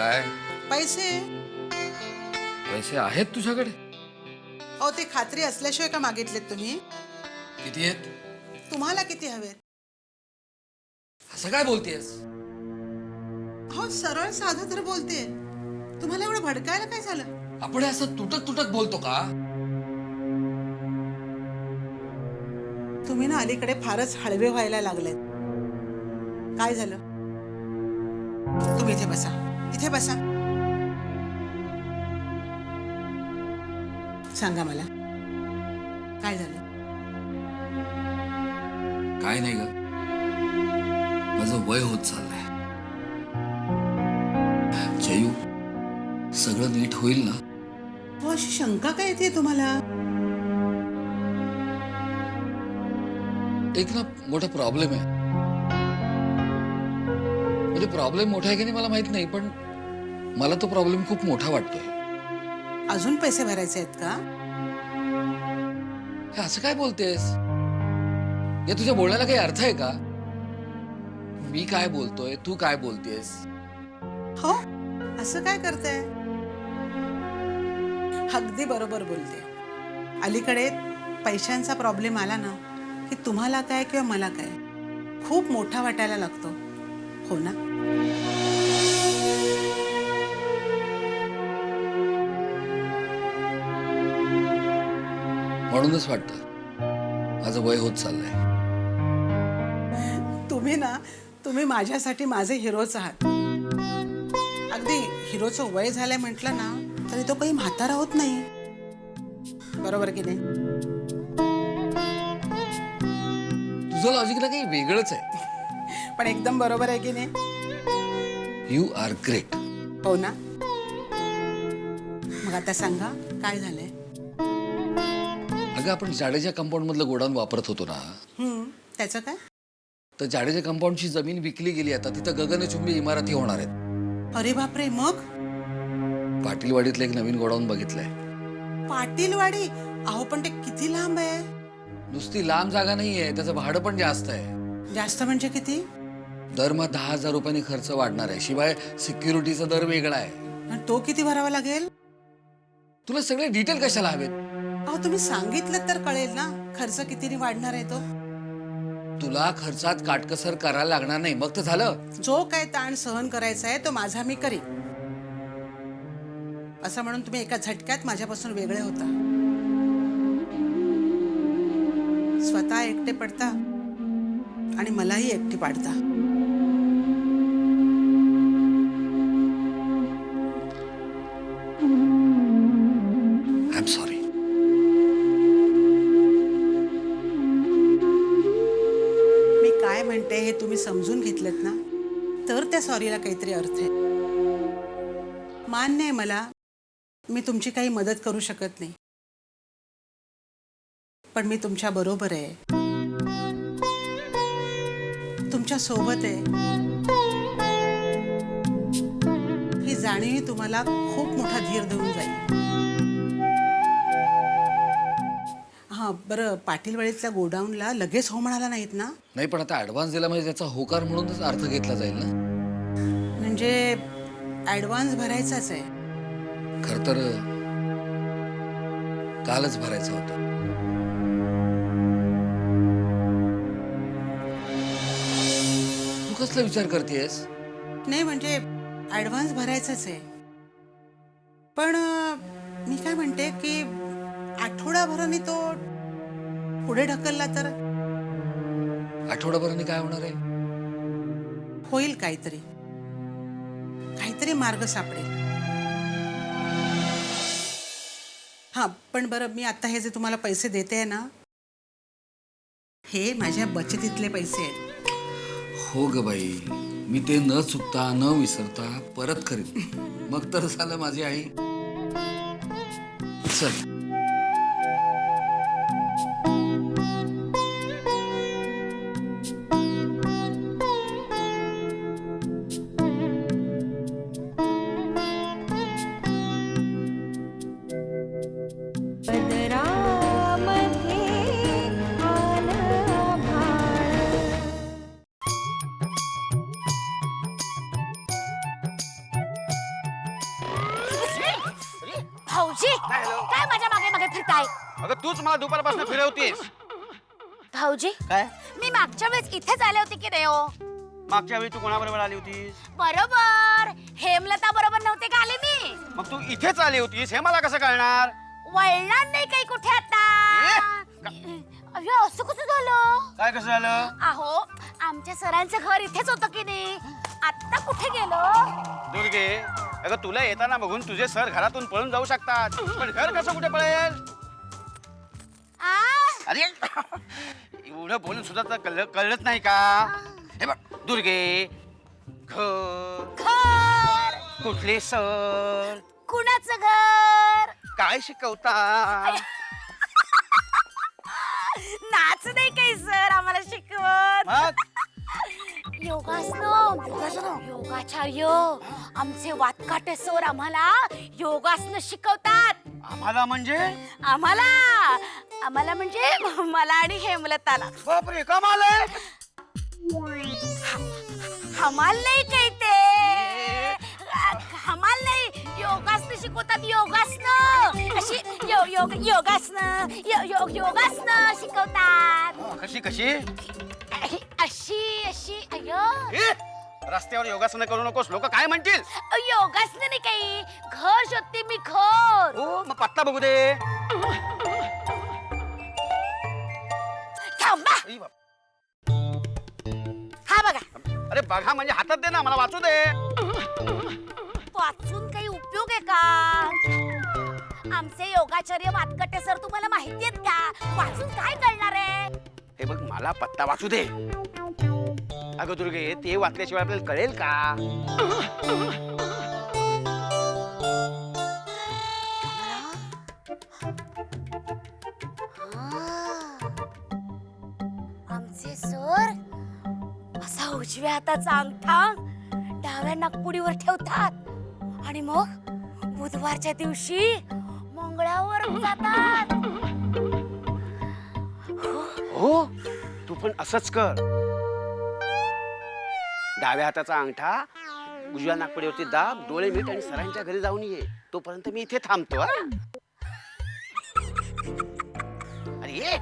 काय? पैसे. पैसे आहेत तुझ्याकडे? अहो ते खात्री असल्याशिवाय का मागितलेत तुम्ही? किती आहेत? तुम्हाला किती हवेत? असं काय बोलतेस? हो सरळ साधं तर बोलते. तुम्हाला एवढं भडकायला काय झालं? आपण असं तुटक तुटक बोलतो का? तुम्ही ना अलीकडे फारच हळवे व्हायला लागलेत. काय झालं? तुम्ही इथे बसा. इथे बसा. सांगा मला काय झालं? काय नाही ग, माझं वय होत चाललंय. जयू, सगळं नीट होईल ना? हो अशी शंका काय येते तुम्हाला? एक ना मोठा प्रॉब्लेम आहे. म्हणजे प्रॉब्लेम मोठा आहे की नाही मला माहित नाही, पण मला तो प्रॉब्लेम खूप मोठा वाटतोय. अजून पैसे भरायचे आहेत का? हे असं काय बोलतेस? या तुझ्या बोलण्याला काही अर्थ आहे का? मी काय बोलतोय, तू काय बोलतेस? हो असं काय करताय? अगदी बरोबर बोलते. अलीकडे पैशांचा प्रॉब्लेम आला ना की तुम्हाला काय किंवा मला काय खूप मोठा वाटायला लागतो. हो ना? म्हणूनच वाटतं माझं वय होत चाललंय. तुम्ही माझ्यासाठी माझे हिरोच आहात. अगदी हिरोचं वय झालंय म्हटलं ना तरी तो काही म्हातारा होत नाही. बरोबर की नाही? तुझं लॉजिक ना काही वेगळंच आहे. पण एकदम बरोबर आहे की नाही? You are great. हो ना? मग आता सांगा काय झालंय? अगं आपण जाडेजा कंपाऊंड मधलं गोडाऊन वापरत होतो ना, त्याचं काय? तर जाडेजा कंपाऊंडची जमीन विकली गेली. आता तिथं गगनचुंबी इमारती होणार आहेत. अरे बापरे. मग? पाटीलवाडीतलं एक नवीन गोडाऊन बघितलंय. पाटीलवाडी? अहो पण ते किती लांब आहे? नुसती लांब जागा नाहीये, त्याचं भाडं पण जास्त आहे. जास्त म्हणजे किती? दरमहा 10,000 रुपयांनी खर्च वाढणार आहे. शिवाय सिक्युरिटीचा दर वेगळा आहे. आणि तो किती भरावा लागेल? तुला सगळे डिटेल कशाला हवेत? अहो तुम्ही सांगितलं तर कळेल ना खर्च कितीने वाढणार आहे तो. तुला खर्चात काटकसर करायला लागणार नाही, मग तर झालं. जो काय ताण सहन करायचा आहे तो माझा मी करीन. असं म्हणून तुम्ही एका झटक्यात माझ्यापासून वेगळे होता. स्वतः एकटे पडता आणि मलाही एकटी पाडता. I am sorry. मी काय म्हणते हे तुम्ही समजून घेतलेत ना तर त्या सॉरीला काहीतरी अर्थ आहे. मान्य आहे मला, मी तुमची काही मदत करू शकत नाही, पण मी तुमच्या बरोबर आहे, तुमच्या सोबत आहे. ही जाणीव तुम्हाला खूप मोठा धीर देऊन जाईल. हा बरं, पाटीलवाडीतल्या गोडाऊनला लगेच हो म्हणाला नाहीत ना? नाही, पण आता ऍडव्हान्स दिला म्हणजे त्याचा होकार म्हणूनच अर्थ घेतला जाईल ना. म्हणजे ऍडव्हान्स भरायचाच आहे? खर तर कालच भरायचं होतं. तू कसला विचार करतेस? नाही म्हणजे ऍडव्हान्स भरायचाच आहे, पण मी काय म्हणते की आठवडाभराने तो पुढे ढकलला तर? आठवडाभराने काय होणार आहे? होईल काहीतरी, काहीतरी मार्ग सापडेल. हा पण बरं, मी आता हे जे तुम्हाला पैसे देते आहे ना, हे माझ्या बचतीतले पैसे आहेत. हो ग बाई, मी ते न चुकता न विसरता परत करीन. मग तर झालं माझी आई. चल. भाऊजी काय झालं? काय माझ्या मागे मागे फिरताय? अगं तूच मला दुपारपासून फिरवतीस. भाऊजी काय मी मागच्या वेळेस इथेच आले होते की नाही हो? मागच्या वेळी तू कोणाबरोबर आली होतीस? बरोबर, हेमलता बरोबर नव्हते का आले मी? मग तू इथेच आली होतीस हे मला कसं कळणार? वळणार नाही काही कुठे आता. अय्यो, असं कसं झालं? काय कसं झालं? अहो आमच्या सरांचं घर इथेच होतं की नाही, आता कुठे गेलो? दुर्गे, अगं तुला येताना बघून तुझे सर घरातून पळून जाऊ शकतात, पण घर कसं कुठे पळेल? आ, अरे एवढं बोलून सुद्धा तर कळलंच नाही का? हे बघ दुर्गे, घर घर कुठले सर कुणाचं घर? काय शिकवता? नाच नाही काही सर आम्हाला शिकवत. मग योगाचार्य आमचे वातकाटे सर आम्हाला योगासनं शिकवतात. आम्हाला म्हणजे? आम्हाला म्हणजे मला आणि हेमलताला. बापरे, कमाल आहे. हमाल नाही काही ते, हमाल नाही, योगासनं शिकवतात. योगासनं अशी योगासनं शिकवतात. कशी कशी? अशी अशी अय्यो, रस्त्यावर योगासनं करू नकोस, लोक काय म्हणतील? योगासनं नाही काही, घर शोधते मी, घर. हो मग पत्ता बघू दे. थांबा, ई बाप. हा बघा. अरे बघा म्हणजे हातात दे ना, मला वाचू दे. वाचून काही उपयोग आहे का? आमचे योगाचार्य वातकटे सर तुम्हाला माहिती आहेत का? वाचून काय करणार आहे? हे बघ मला पत्ता वाचू दे. अगं दुर्गे, ते वाचल्याशिवाय आपल्याला कळेल का? आमचे सर असा उजव्या हाताचा अंगठा डाव्या नागपुडीवर ठेवतात आणि मग बुधवारच्या दिवशी मंगळावर जातात. हो तू पण असंच कर. डाव्या हाताचा अंगठा उजव्या नागपुडीवरती दाब, डोळे मीट आणि सरांच्या घरी जाऊन ये. तोपर्यंत मी इथे थांबतो. हा? अरे ये.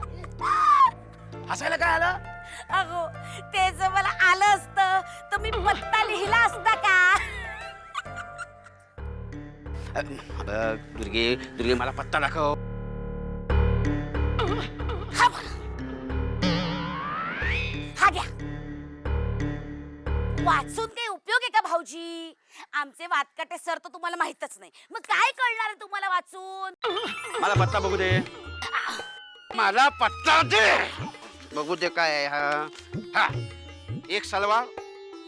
हसायला काय आलं? अगो ते जर मला आलं असतं तर मी पत्ता लिहिला असता का? बघ दुर्गे, दुर्गे मला पत्ता दाखव. हा बघा. हा घ्या. वाचून काही उपयोग आहे का भाऊजी? आमचे वातकाटे सर तर तुम्हाला माहितच नाही, मग काय कळणार आहे तुम्हाला वाचून? मला पत्ता बघू दे. मला पत्ता दे. बघू दे काय आहे हा. हा 1 सलवार,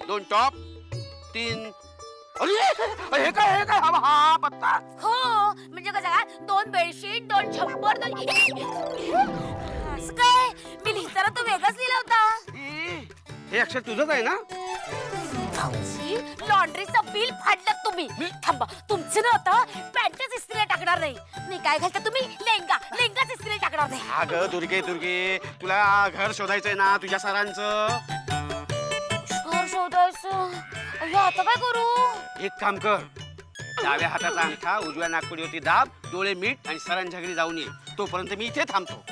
2 टॉप, 3. अरे हे काय, हे काय? हा पत्ता. हो म्हणजे कसं, 2 बेडशीट, 2 छप्पर, 2 असं काय? मी लिहिताना तो वेगळाच लिहिला होता. हे अक्षर तुझंच आहे ना? भाऊजी लॉन्ड्रीचं बिल फाडलं तुम्ही. थांबा, तुमचं नव्हतं. पॅन्टच इस्त्रीला टाकणार नाही. नाही काय घालता तुम्ही? लेंगाच इस्त्रीला टाकणार नाही. अगं दुर्गे, दुर्गे तुला घर शोधायचंय ना तुझ्या सरांचं? घर शोधायचं? अय्या, आता काय करू? एक काम कर. डाव्या हाताचा अंगठा उजव्या नागपुडीवरती दाब, डोळे मीट आणि सरांच्या घरी जाऊन ये. तोपर्यंत मी इथे थांबतो.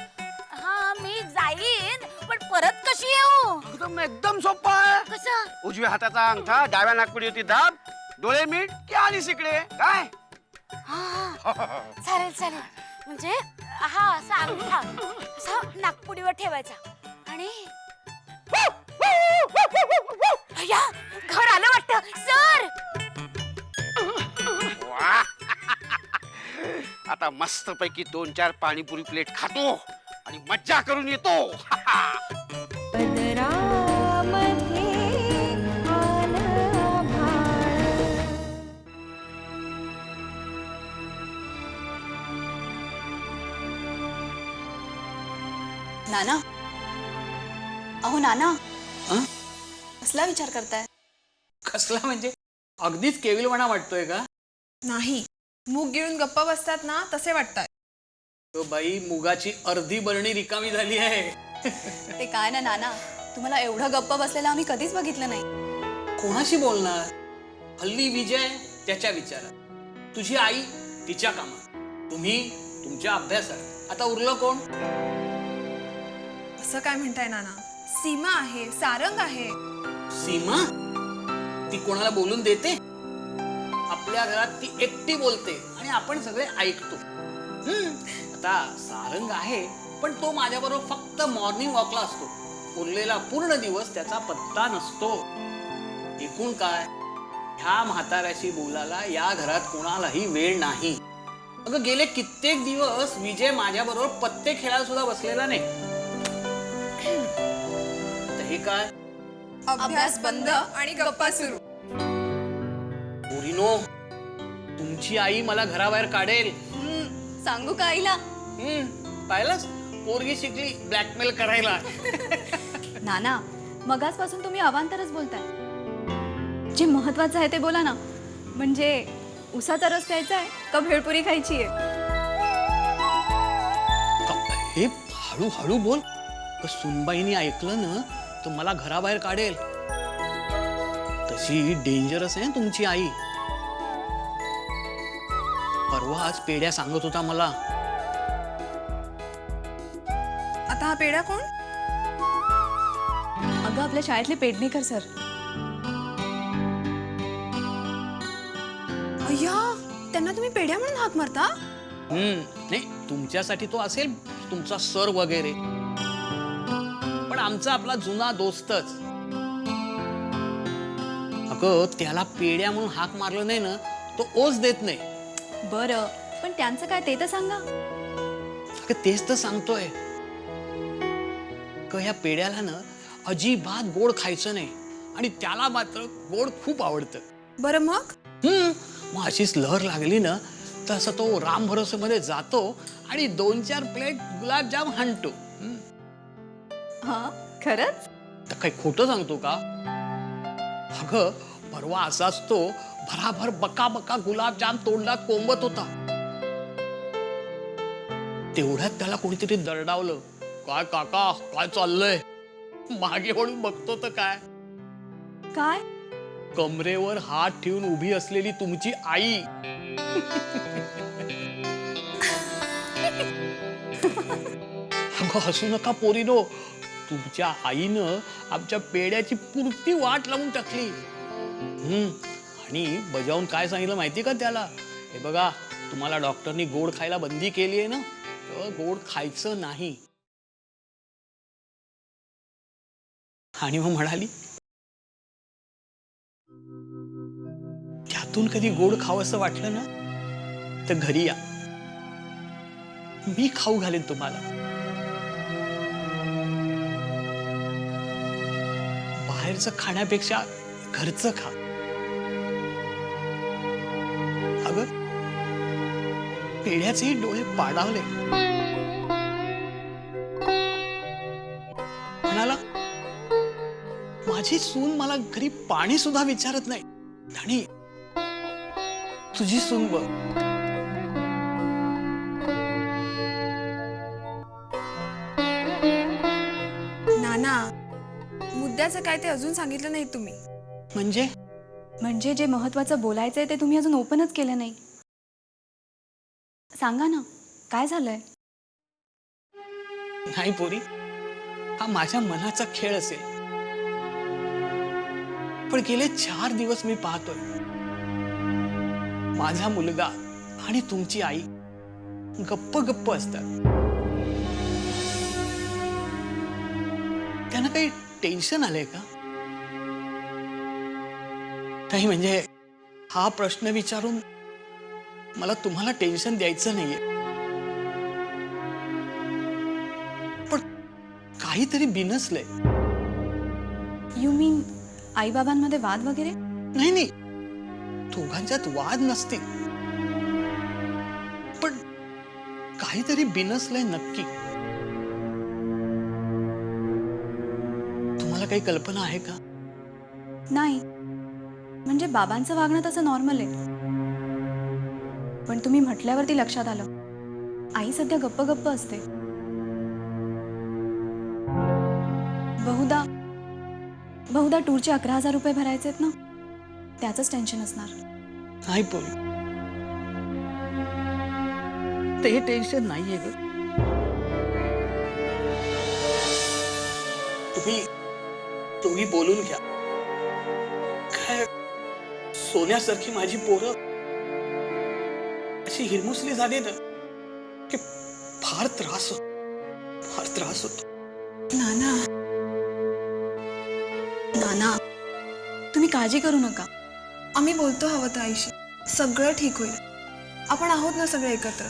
हा मी जाईन, पण परत कशी येऊ? एकदम सोपं आहे. कसं? उजव्या हाताचा अंगठा डाव्या नागपुडीवरती दाब, डोळे मीट की आलीस इकडे. काय? हा चालेल चालेल. म्हणजे हा असा अंगठा असा नागपुडीवर ठेवायचा आणि अय्या, घर आलं वाटतं सर. वा. आता मस्त पैकी 2-4 पाणीपुरी प्लेट खातो आणि मज्जा करून येतो. नाना, अहो नाना, हं? कसला विचार करताय? कसला म्हणजे? अगदीच केविलवाणा वाटतोय का? नाही, मूग गिळून गप्पा बसतात ना तसे वाटतात. तो बाई मुगाची अर्धी बरणी रिकामी झाली आहे. ते काय ना नाना, तुम्हाला एवढं गप्पा बसलेलं आम्ही कधीच बघितलं नाही. कोणाशी बोलणार? हल्ली विजय त्याच्या विचारात, तुझी आई तिच्या कामात. तुम्ही तुमच्या अभ्यासात. आता उरलं कोण? असं काय म्हणताय नाना? सीमा आहे, सारंग आहे. सीमा? ती कोणाला बोलून देते? आपल्या घरात ती एकटी बोलते आणि आपण सगळे ऐकतो. आता सारंग आहे, पण तो माझ्याबरोबर फक्त मॉर्निंग वॉकला असतो. उरलेला पूर्ण दिवस त्याचा पत्ता नसतो. एकूण काय, ह्या म्हाताऱ्याशी बोलायला या घरात कोणालाही वेळ नाही. अगं गेले कित्येक दिवस विजय माझ्याबरोबर पत्ते खेळायला सुद्धा बसलेला नाही. आता हे काय? अभ्यास बंद आणि गप्पा सुरू. पोरीनो, तुमची आई मला घराबाहेर काढेल. सांगू का आईला? पाहिलंच, पोरगी शिकली ब्लॅकमेल करायला. नाना, मगाचपासून तुम्ही अवांतरच बोलताय. जे महत्वाचं आहे ते बोला ना. म्हणजे उसाचा रस प्यायचा आहे का भेळपुरी खायची आहे? हे हळूहळू बोल. सुनबाईनी ऐकलं ना तर मला घराबाहेर काढेल. तशी डेंजरस आहे तुमची आई. परवा आज पेड्या सांगत होता मला. आता हा पेढा कोण? अगं आपल्या शाळेतले पेडणेकर सर. अय्या, त्यांना तुम्ही पेढ्या म्हणून हाक मारता? नाही, तुमच्यासाठी तो असेल तुमचा सर वगैरे, पण आमचा आपला जुना दोस्तच. अगं त्याला पेड्या म्हणून हाक मारलं नाही ना, तो ओस देत नाही. बरं, पण त्यांचं काय ते तर सांगा. अगं तेच तर सांगतोय. ह्या पेड्याला ना अजिबात गोड खायचं नाही आणि त्याला मात्र गोड खूप आवडतं. बरं मग? मग अशीच लहर लागली ना तसं तो राम भरोसेमध्ये जातो आणि 2-4 प्लेट गुलाबजाम हाणतो. हा, खरंच? तर काही खोटं सांगतो का? अगं परवा असाच तो भराभर बका बका गुलाबजाम तोंडात कोंबत होता. तेवढ्यात त्याला कोणीतरी दरडावलं. काय काका, काय चाललंय? मागे वळून बघतो तर काय, काय? कमरेवर हात ठेवून उभी असलेली तुमची आई. अगं हसू नका पोरीनो. तुमच्या आईनं आमच्या पेड्याची पुरती वाट लावून टाकली. आणि बजावून काय सांगितलं माहिती का त्याला? हे बघा, तुम्हाला डॉक्टरनी गोड खायला बंदी केली आहे ना, तर गोड खायचं नाही. आणि मग म्हणाली, त्यातून कधी गोड खावंसं वाटलं ना तर घरी या, मी खाऊ घालेन तुम्हाला. बाहेरचं खाण्यापेक्षा घरचं खा. अगं पेढ्याचेही डोळे पाडावले. म्हणाला, माझी सून मला घरी पाणी सुद्धा विचारत नाही आणि तुझी सून बघ. नाना, मुद्द्याचं काय ते अजून सांगितलं नाही तुम्ही. म्हणजे जे महत्वाचं बोलायचंय ते तुम्ही अजून ओपनच केलं नाही. सांगा ना, काय झालंय? नाही पोरी, हा माझ्या मनाचा खेळ असेल, पण गेले 4 दिवस मी पाहतोय माझा मुलगा आणि तुमची आई गप्प गप्प असतात. त्यांना काही टेन्शन आलंय का? नाही, म्हणजे हा प्रश्न विचारून मला तुम्हाला टेन्शन द्यायचं नाहीये, पण काहीतरी बिनसलंय. यू मीन आई बाबांमध्ये वाद वगैरे? नाही नाही, दोघांच्यात वाद नसतील, पण काहीतरी बिनसलंय नक्की. तुम्हाला काही कल्पना आहे का? नाही, म्हणजे बाबांचं वागणं तसं नॉर्मल आहे, पण तुम्ही म्हटल्यावरती लक्षात आलं. आई सध्या गप्प गप्प असते. बहुधा टूरचे 11,000 रुपये भरायचे आहेत ना, त्याचंच टेन्शन असणार. नाही पोरी, ते टेन्शन नाहीये ग. तुम्ही तुम्ही बोलून घ्या. काय सोन्यासारखी माझी पोरं अशी हिरमुसली झाली ना की फार त्रास होतो. नाना नाना तुम्ही काळजी करू नका. आम्ही बोलतो हवं तर आईशी. सगळं ठीक होईल. आपण आहोत ना सगळे एकत्र.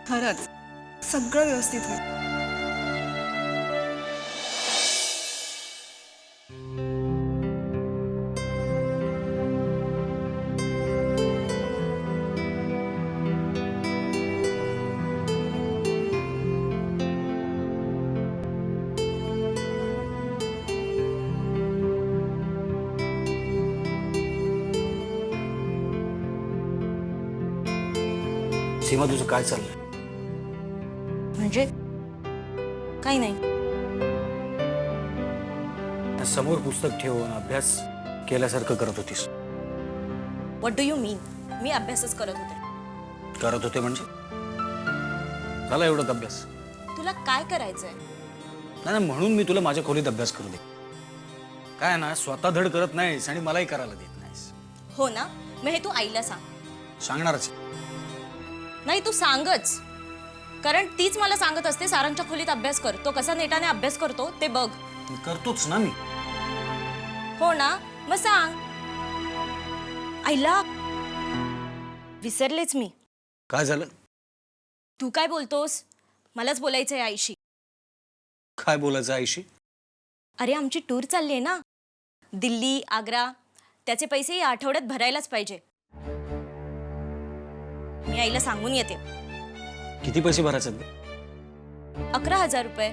खरंच सगळं व्यवस्थित होईल. सीमा तुझं काय चाललंय? म्हणजे काही नाही. समोर पुस्तक ठेवून अभ्यास केल्यासारखं करत होतीस. व्हॉट डू यू मीन? मी अभ्यासच करत होते. करत होते म्हणजे झाला एवढाच अभ्यास? तुला काय करायचंय? नाही ना, म्हणून मी तुला माझ्या खोलीत अभ्यास करू दे. काय ना, स्वतः धड करत नाहीस आणि मलाही करायला देत नाहीस. हो ना, मग हे तू आईला सांग. सांगणारच. नाही तू सांगच, कारण तीच मला सांगत असते सारंगच्या खोलीत अभ्यास कर, तो कसा नेटाने अभ्यास करतो ते बघ. करतोच ना मी. हो ना, मग सांग. आईला विसरलेच मी. काय झालं? तू काय बोलतोस? मलाच बोलायचंय आईशी. काय बोलायचं आईशी? अरे आमची टूर चालली आहे ना, दिल्ली आग्रा. त्याचे पैसे या आठवड्यात भरायलाच पाहिजे. मी आईला सांगून येते. किती पैसे भरायचे? 11,000 रुपये.